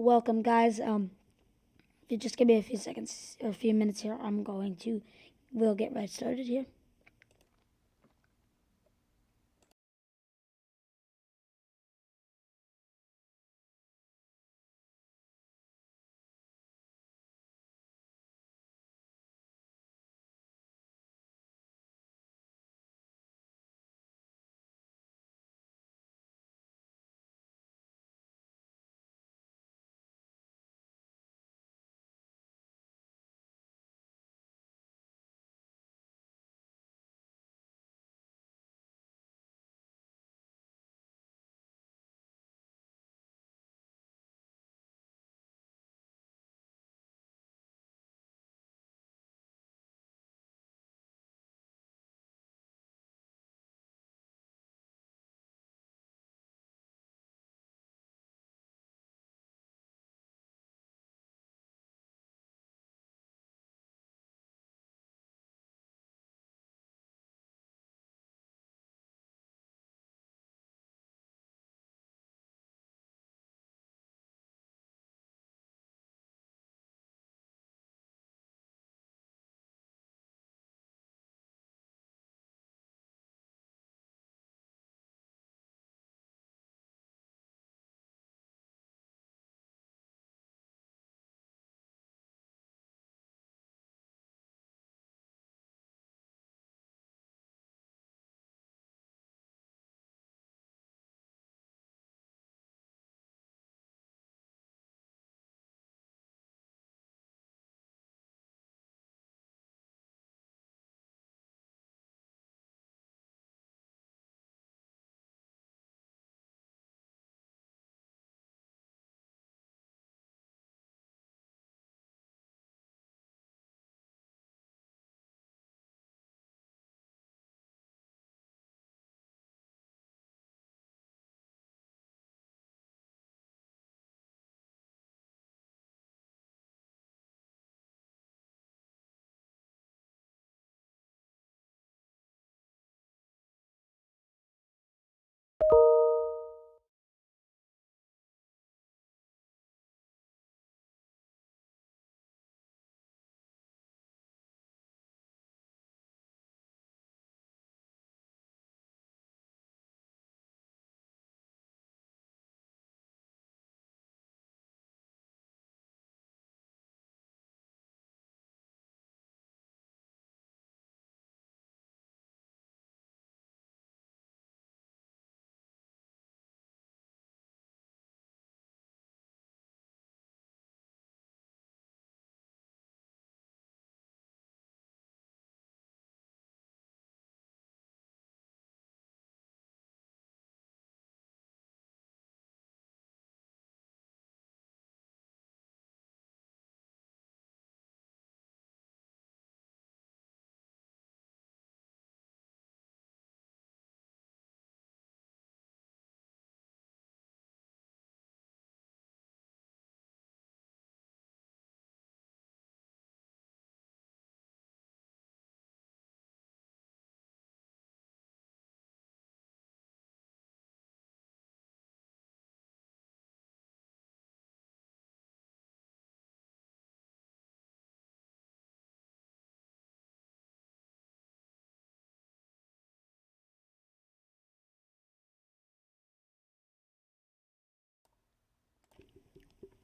Welcome, guys. If you just give me a few seconds or a few minutes here, we'll get right started here.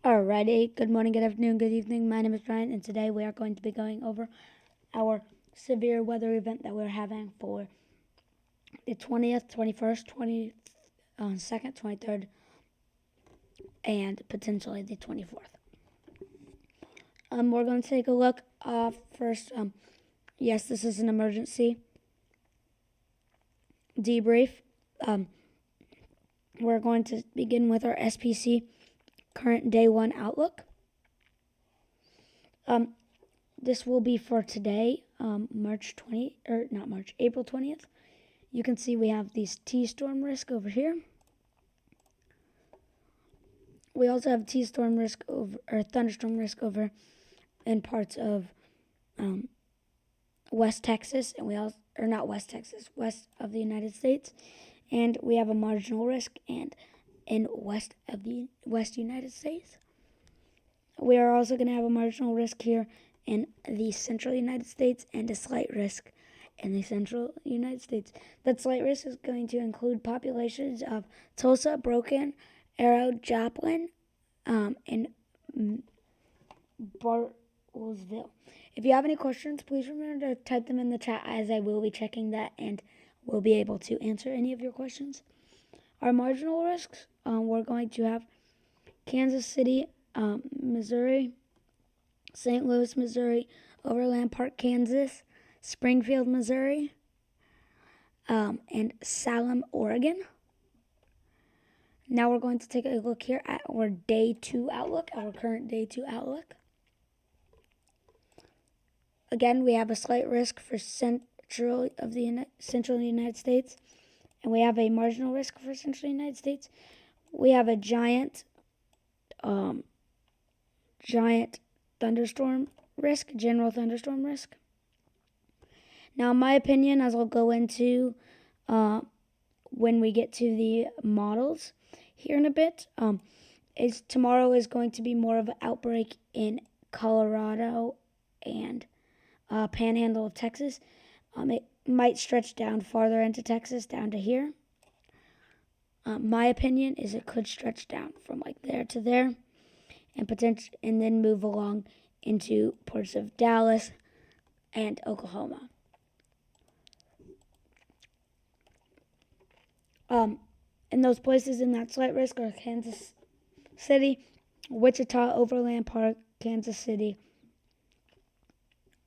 Alrighty, good morning, good afternoon, good evening. My name is Brian, and today we are going to be going over our severe weather event that we're having for the 20th, 21st, 22nd, 23rd, and potentially the 24th. We're going to take a look first. Yes, this is an emergency debrief. We're going to begin with our SPC current day one outlook. This will be for today, April 20th. You can see we have these T-storm risk over here. We also have T-storm risk over, or thunderstorm risk over in parts of West Texas, and not West Texas, west of the United States. And we have a marginal risk and in west United States. We are also going to have a marginal risk here in the central United States and a slight risk in the central United States. That slight risk is going to include populations of Tulsa, Broken Arrow, Joplin, and Bartlesville. If you have any questions, please remember to type them in the chat, as I will be checking that and will be able to answer any of your questions. Our marginal risks, we're going to have Kansas City, Missouri, St. Louis, Missouri, Overland Park, Kansas, Springfield, Missouri, and Salem, Oregon. Now we're going to take a look here at our day 2 outlook, our current day 2 outlook. Again, we have a slight risk for central United States, and we have a marginal risk for central United States. We have a giant thunderstorm risk, general thunderstorm risk. Now, in my opinion, as I'll go into when we get to the models here in a bit, is tomorrow is going to be more of an outbreak in Colorado and panhandle of Texas. It might stretch down farther into Texas, down to here. My opinion is it could stretch down from like there to there, and then move along into parts of Dallas and Oklahoma. And those places in that slight risk are Kansas City, Wichita, Overland Park, Kansas City,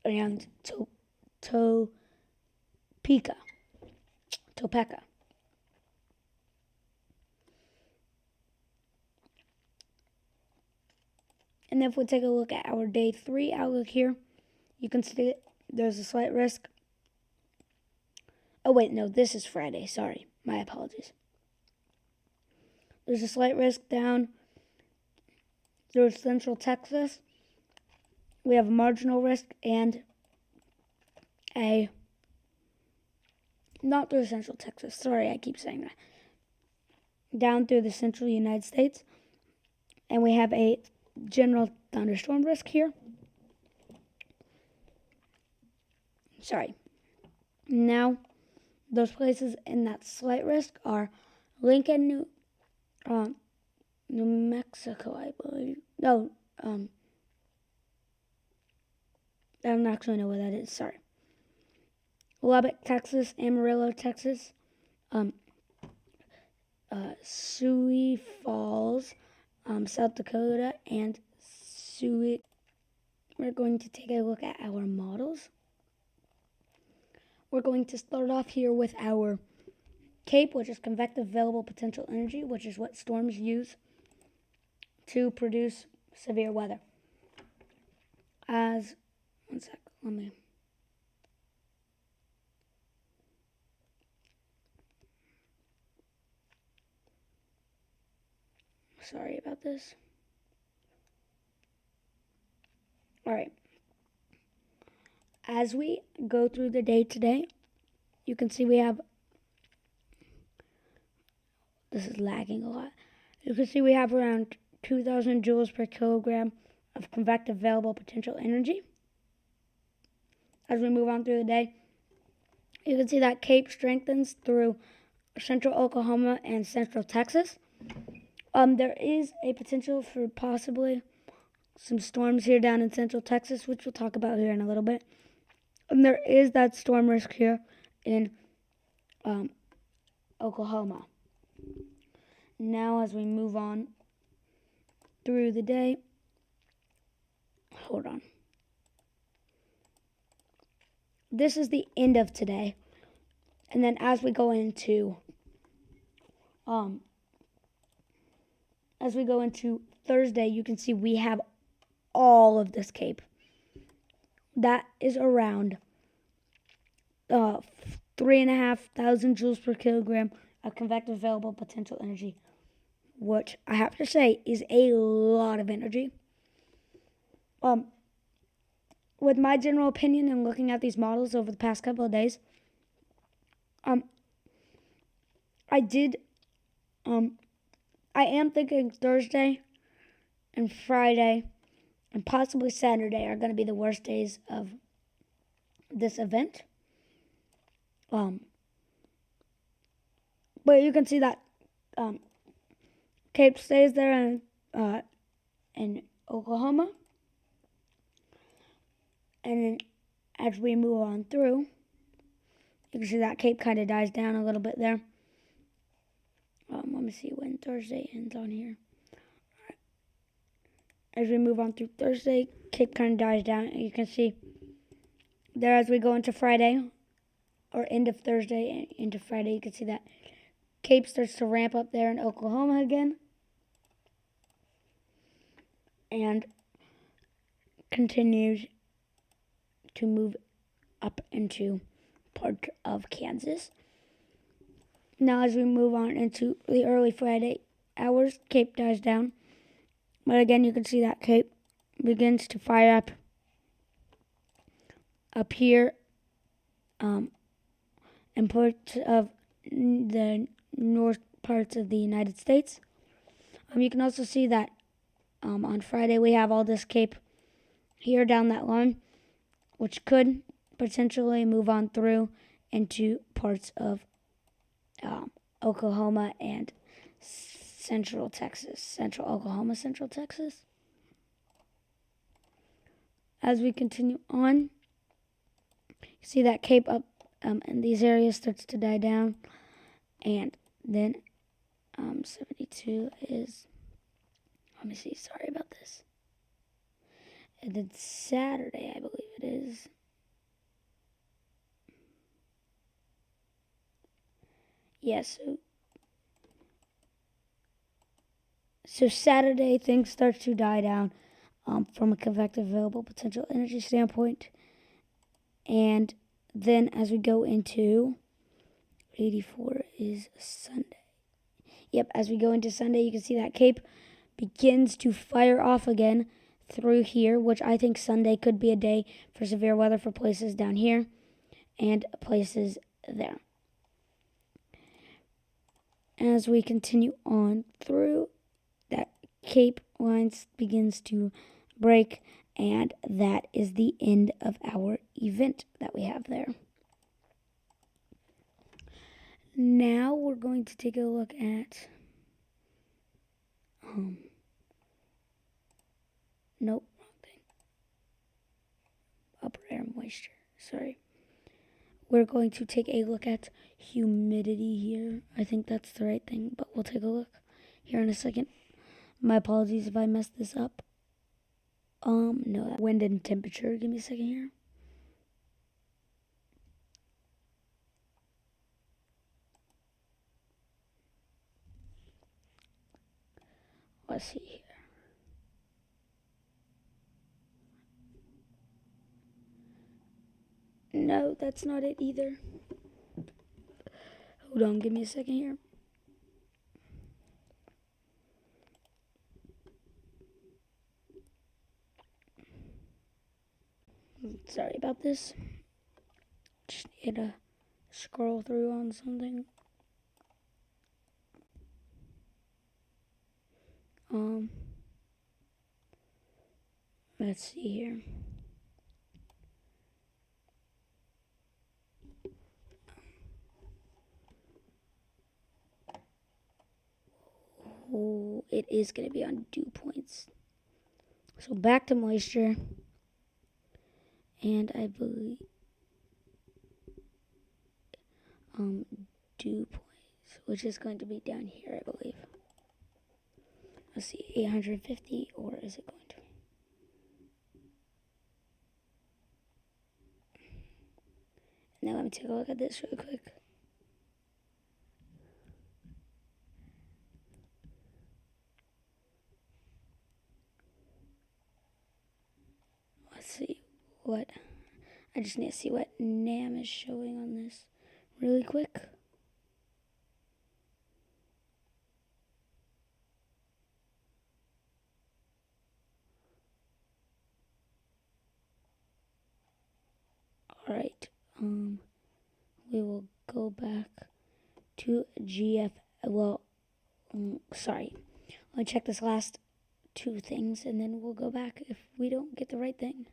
and Topeka. And if we take a look at our day 3 outlook here, you can see there's a slight risk. Oh wait, no, this is Friday. Sorry, my apologies. There's a slight risk down through central Texas. We have a marginal risk and not through central Texas. Sorry, I keep saying that. Down through the central United States. And we have a general thunderstorm risk here. Sorry. Now, those places in that slight risk are Lincoln, New Mexico, I believe. No, I don't actually know where that is. Sorry. Lubbock, Texas, Amarillo, Texas, Sioux Falls, South Dakota, and Sioux. We're going to take a look at our models. We're going to start off here with our CAPE, which is convective available potential energy, which is what storms use to produce severe weather. One sec, let me. Sorry about this. All right. As we go through the day today, you can see we have, this is lagging a lot. You can see we have around 2,000 joules per kilogram of convective available potential energy. As we move on through the day, you can see that CAPE strengthens through central Oklahoma and central Texas. There is a potential for possibly some storms here down in central Texas, which we'll talk about here in a little bit. And there is that storm risk here in Oklahoma. Now, as we move on through the day, hold on. This is the end of today. And then as we go into Thursday, you can see we have all of this CAPE. That is around 3,500 joules per kilogram of convective available potential energy, which I have to say is a lot of energy. With my general opinion and looking at these models over the past couple of days, I am thinking Thursday and Friday and possibly Saturday are going to be the worst days of this event. But you can see that Cape stays there in Oklahoma. And then as we move on through, you can see that Cape kind of dies down a little bit there. Let me see when Thursday ends on here. Right. As we move on through Thursday, Cape kind of dies down. And you can see there as we go into Friday, or end of Thursday into Friday, you can see that Cape starts to ramp up there in Oklahoma again. And continues to move up into part of Kansas. Now as we move on into the early Friday hours, Cape dies down. But again, you can see that Cape begins to fire up here in parts of the north parts of the United States. You can also see that on Friday we have all this Cape here down that line, which could potentially move on through into parts of Oklahoma and central Texas. Central Oklahoma, central Texas. As we continue on, you see that Cape up in these areas starts to die down. And then 72 is, let me see, sorry about this. And then Saturday, I believe it is. Yes, so Saturday things start to die down from a convective available potential energy standpoint. And then as we go into 84 is Sunday. Yep, as we go into Sunday, you can see that Cape begins to fire off again through here, which I think Sunday could be a day for severe weather for places down here and places there. As we continue on through, that Cape line begins to break, and that is the end of our event that we have there. Now we're going to take a look at nope, wrong thing. Upper air moisture. Sorry. We're going to take a look at humidity here. I think that's the right thing, but we'll take a look here in a second. My apologies if I messed this up. No, wind and temperature. Give me a second here. Let's see here. No, that's not it either. Hold on, give me a second here. Sorry about this. Just need to scroll through on something. Let's see here. Oh, it is going to be on dew points. So back to moisture. And I believe dew points, which is going to be down here, I believe. Let's see, 850, or is it going to be? Now let me take a look at this really quick. Let's see what, I just need to see what NAM is showing on this really quick. Alright, we will go back to GF, sorry, let me check this last 2 things, and then we'll go back if we don't get the right thing.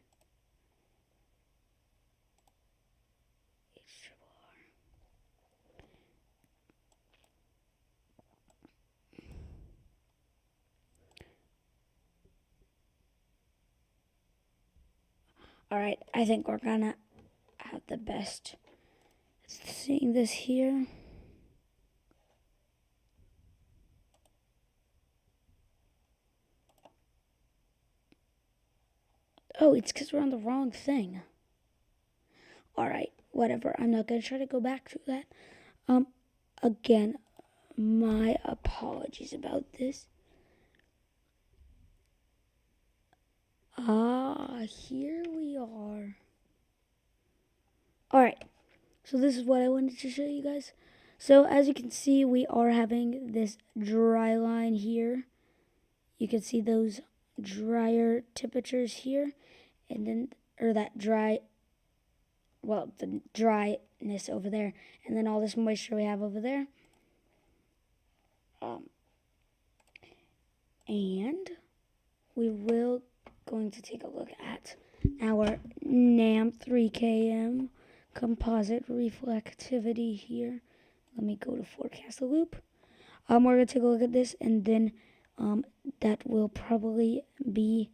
Alright, I think we're gonna have the best seeing this here. Oh, it's because we're on the wrong thing. Alright, whatever. I'm not gonna try to go back to that. Again, my apologies about this. Here we are. Alright, so this is what I wanted to show you guys. So as you can see, we are having this dry line here. You can see those drier temperatures here, and then, or that dry, well, the dryness over there, and then all this moisture we have over there. And we will going to take a look at our NAM 3KM composite reflectivity here. Let me go to forecast the loop. We're going to take a look at this, and then that will probably be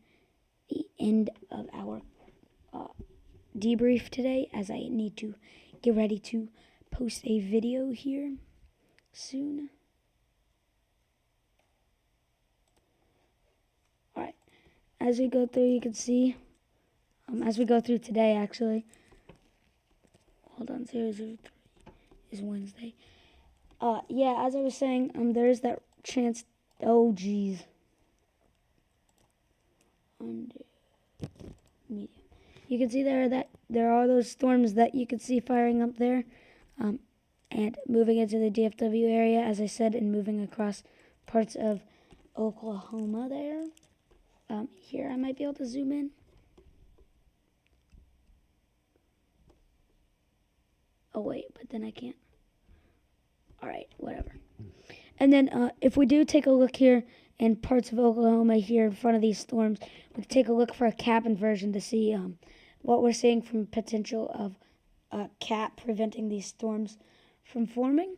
the end of our debrief today, as I need to get ready to post a video here soon. Alright, as we go through, you can see, as we go through today, actually, hold on, 003 is Wednesday. Yeah, as I was saying, there is that chance, oh geez, under medium. You can see there that there are those storms that you can see firing up there, and moving into the DFW area, as I said, and moving across parts of Oklahoma there. Here I might be able to zoom in. Oh wait, but then I can't. Alright, whatever. And then if we do take a look here in parts of Oklahoma here in front of these storms, we can take a look for a cap inversion to see what we're seeing from potential of cap preventing these storms from forming.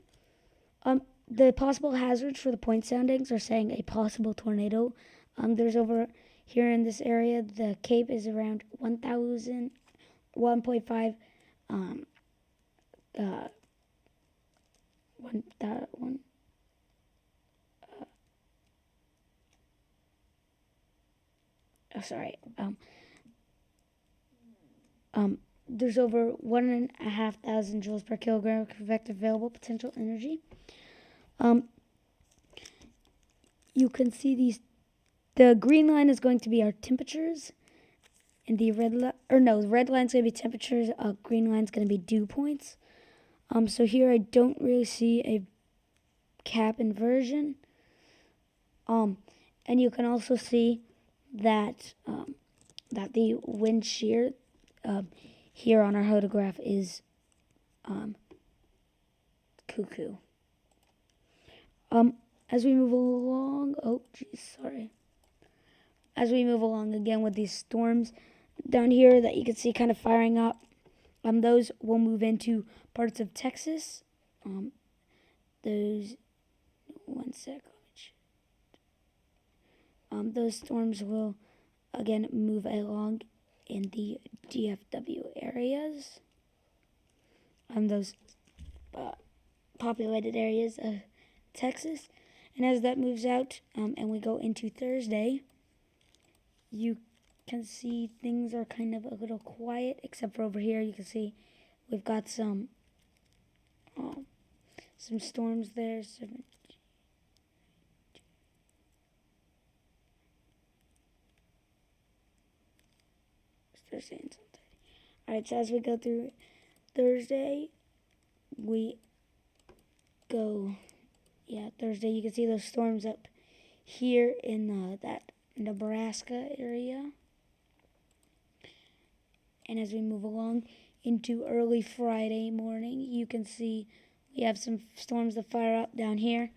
The possible hazards for the point soundings are saying a possible tornado. There's over here in this area, the Cape is around 1,000, 1.5, there's over 1,500 joules per kilogram of convective available potential energy. You can see these. The green line is going to be our temperatures, and the red line, or no, the red line is going to be temperatures. Green line is going to be dew points. So here I don't really see a cap inversion. And you can also see that that the wind shear here on our photograph is cuckoo. As we move along, as we move along again with these storms down here that you can see kind of firing up, those will move into parts of Texas. Those storms will again move along in the DFW areas. Those populated areas of Texas. And as that moves out and we go into Thursday, you can see things are kind of a little quiet, except for over here. You can see we've got some storms there. Thursday and 7:30. Alright, so as we go through Thursday, Thursday you can see those storms up here in that Nebraska area. And as we move along into early Friday morning, you can see we have some storms that fire up down here.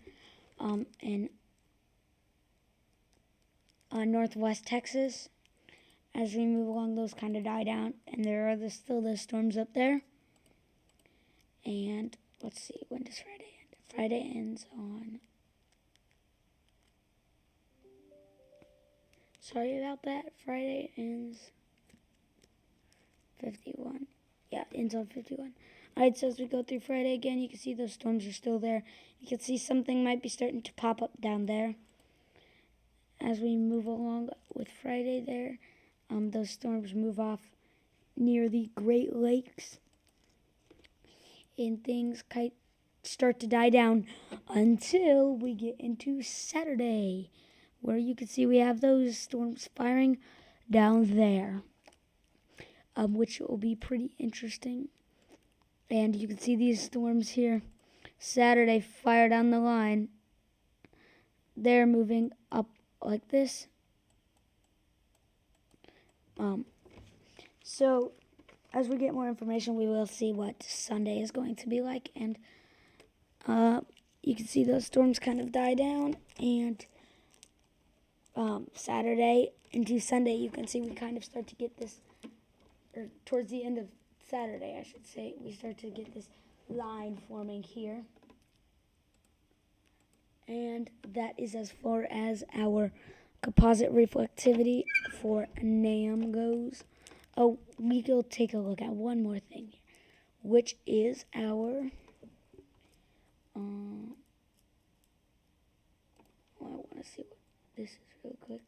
northwest Texas. As we move along, those kind of die down, and there are still the storms up there. And let's see, when does Friday end? Friday ends on... Sorry about that. Friday ends 51. Yeah, it ends on 51. Alright, so as we go through Friday again, you can see those storms are still there. You can see something might be starting to pop up down there. As we move along with Friday there, those storms move off near the Great Lakes. And things start to die down until we get into Saturday, where you can see we have those storms firing down there, which will be pretty interesting. And you can see these storms here. Saturday, fire down the line. They're moving up like this. So as we get more information, we will see what Sunday is going to be like. And you can see those storms kind of die down. And Saturday into Sunday, you can see we kind of start to get this, or towards the end of Saturday, I should say, we start to get this line forming here. And that is as far as our composite reflectivity for NAM goes. Oh, we will take a look at one more thing here, which is our I want to see what this is real quick.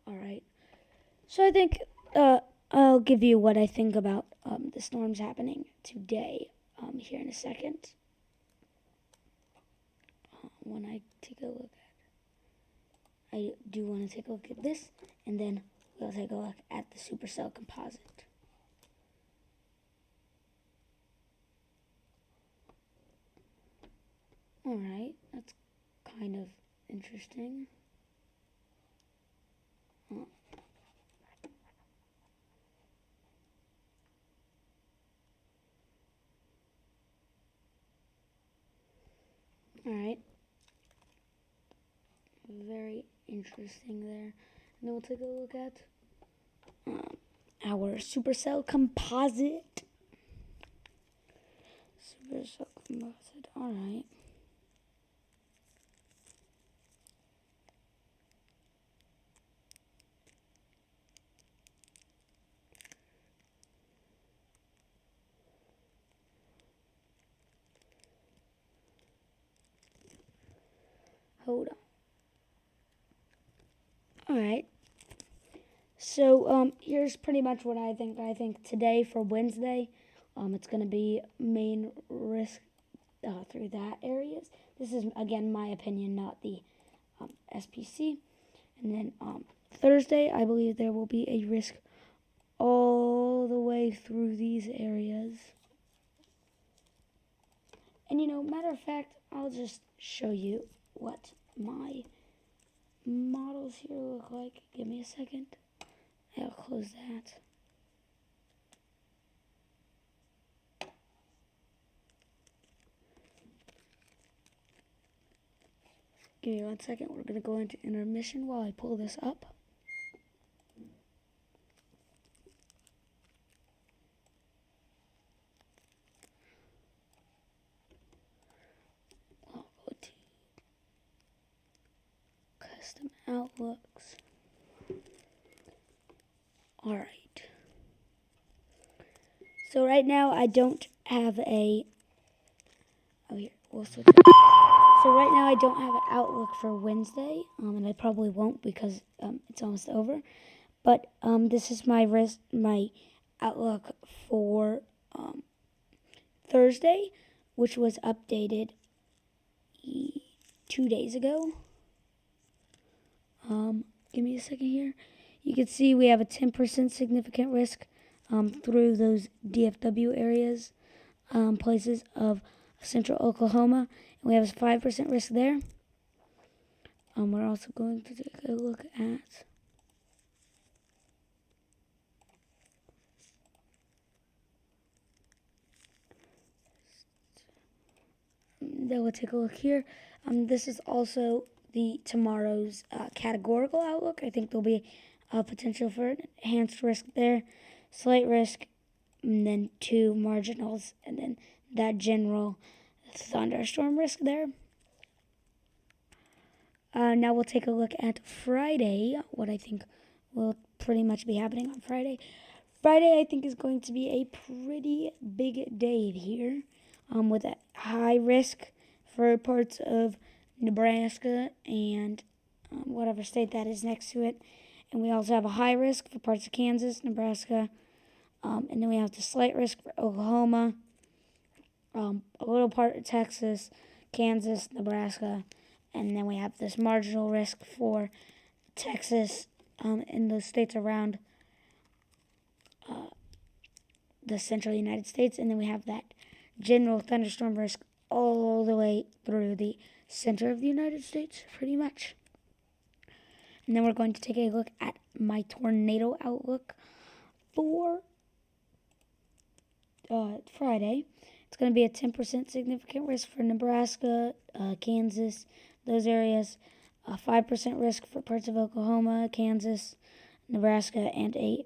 All right. So I think I'll give you what I think about the storms happening today here in a second. When I take a look at, I do want to take a look at this, and then we'll take a look at the supercell composite. All right, that's kind of interesting. All right. Very interesting there. And then we'll take a look at our supercell composite. Supercell composite. All right. Hold on. Alright, so here's pretty much what I think. I think today for Wednesday, it's going to be main risk through that areas. This is, again, my opinion, not the SPC. And then Thursday, I believe there will be a risk all the way through these areas. And, matter of fact, I'll just show you what my models here look like. Give me a second. I'll close that. Give me 1 second. We're going to go into intermission while I pull this up. I'll go to custom outlooks. Alright. So right now I don't have a... Oh, here. We'll switch it. So right now I don't have an outlook for Wednesday, and I probably won't because it's almost over. But this is my outlook for Thursday, which was updated 2 days ago. Give me a second here. You can see we have a 10% significant risk through those DFW areas, places of central Oklahoma. And we have a 5% risk there. We're also going to take a look at Then we'll take a look here. This is also the tomorrow's categorical outlook. I think there'll be a potential for enhanced risk there, slight risk, and then 2 marginals, and then that general thunderstorm risk there. Now we'll take a look at Friday, what I think will pretty much be happening on Friday. Friday, I think, is going to be a pretty big day here, with a high risk for parts of Nebraska and whatever state that is next to it. And we also have a high risk for parts of Kansas, Nebraska, and then we have the slight risk for Oklahoma, a little part of Texas, Kansas, Nebraska, and then we have this marginal risk for Texas and the states around the central United States, and then we have that general thunderstorm risk all the way through the center of the United States, pretty much. And then we're going to take a look at my tornado outlook for Friday. It's going to be a 10% significant risk for Nebraska, Kansas, those areas, a 5% risk for parts of Oklahoma, Kansas, Nebraska, and a